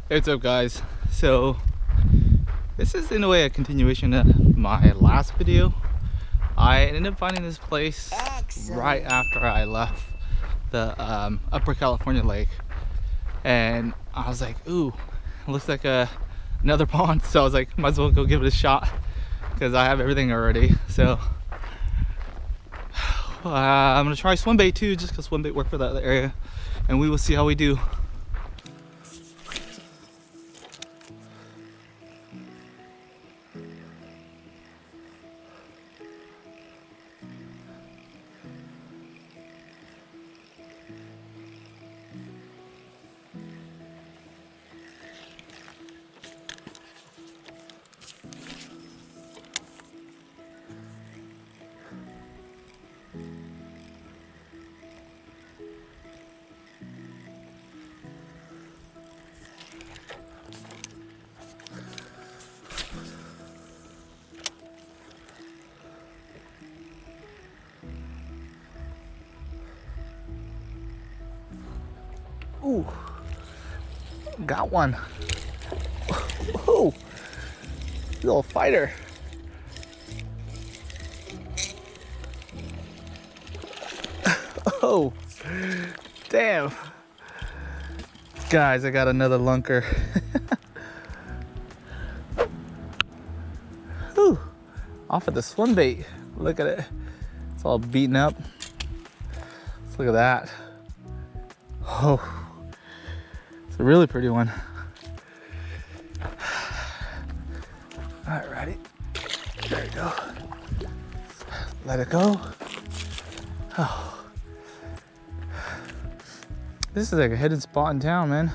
Hey, what's up, guys? So this is in a way a continuation of my last video. I ended up finding this place right after I left the Upper California lake, and I was like, ooh, it looks like another pond. So I was like, might as well go give it a shot because I have everything already. So I'm gonna try swim bait too, just because swim bait worked for that area, and we will see how we do. Ooh, got one. Oh, little fighter. Oh, damn. Guys, I got another lunker. Whew, off of the swim bait. Look at it. It's all beaten up. Let's look at that. Oh. It's a really pretty one. Alrighty, there you go. Let it go. Oh. This is like a hidden spot in town, man.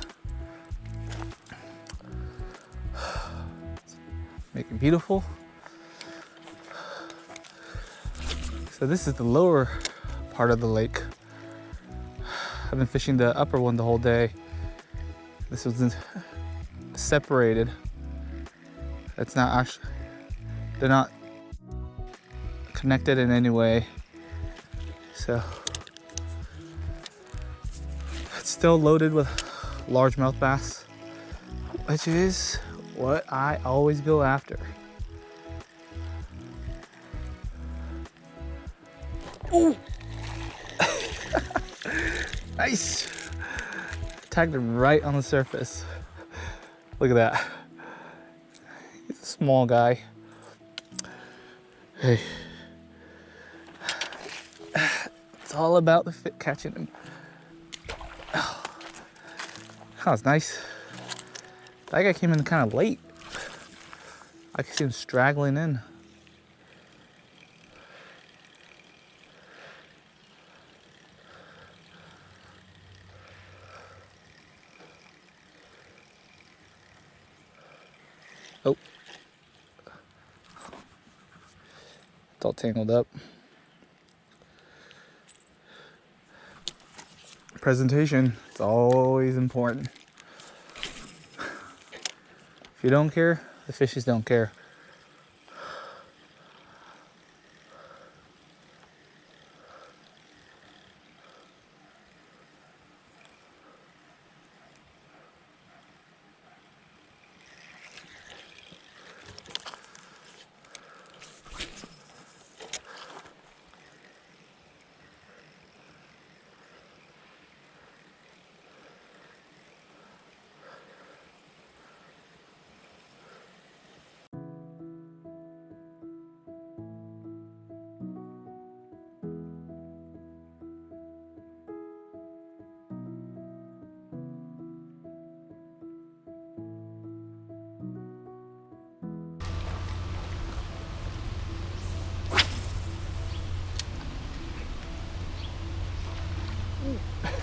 Making beautiful. So this is the lower part of the lake. I've been fishing the upper one the whole day. This was separated. It's not actually, they're not connected in any way. So it's still loaded with largemouth bass, which is what I always go after. Ooh. Nice. Tagged him right on the surface. Look at that. He's a small guy. Hey. It's all about the fit catching him. Oh, that was nice. That guy came in kind of late. I could see him straggling in. Oh, it's all tangled up. Presentation, it's always important. If you don't care, the fishes don't care.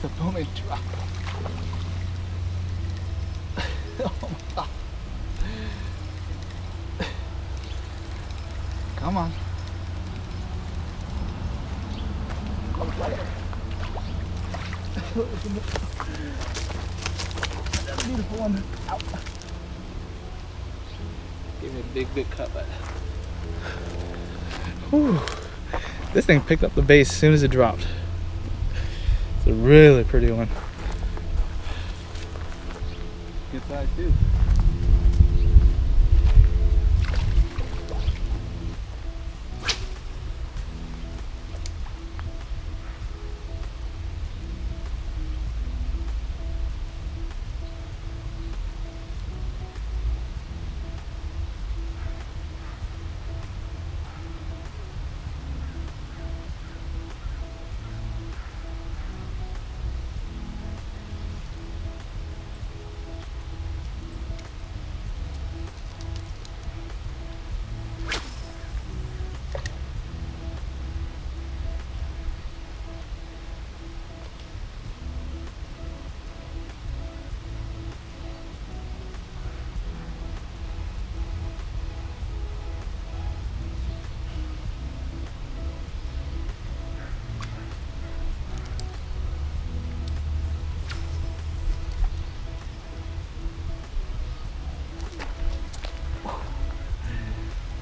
The booming drop. Oh my God. Come on. Come on. That's a beautiful one. Ow. Give me a big cut, but whew. This thing picked up the base as soon as it dropped. It's a really pretty one. Good size too.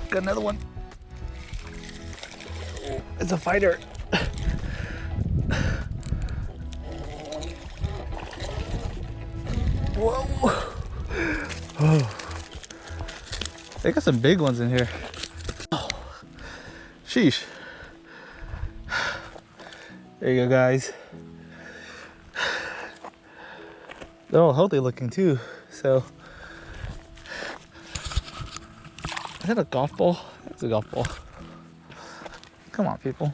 Got another one. It's a fighter. Whoa. Oh. They got some big ones in here. Oh. Sheesh. There you go, guys. They're all healthy looking too. So, is that a golf ball? That's a golf ball. Come on, people.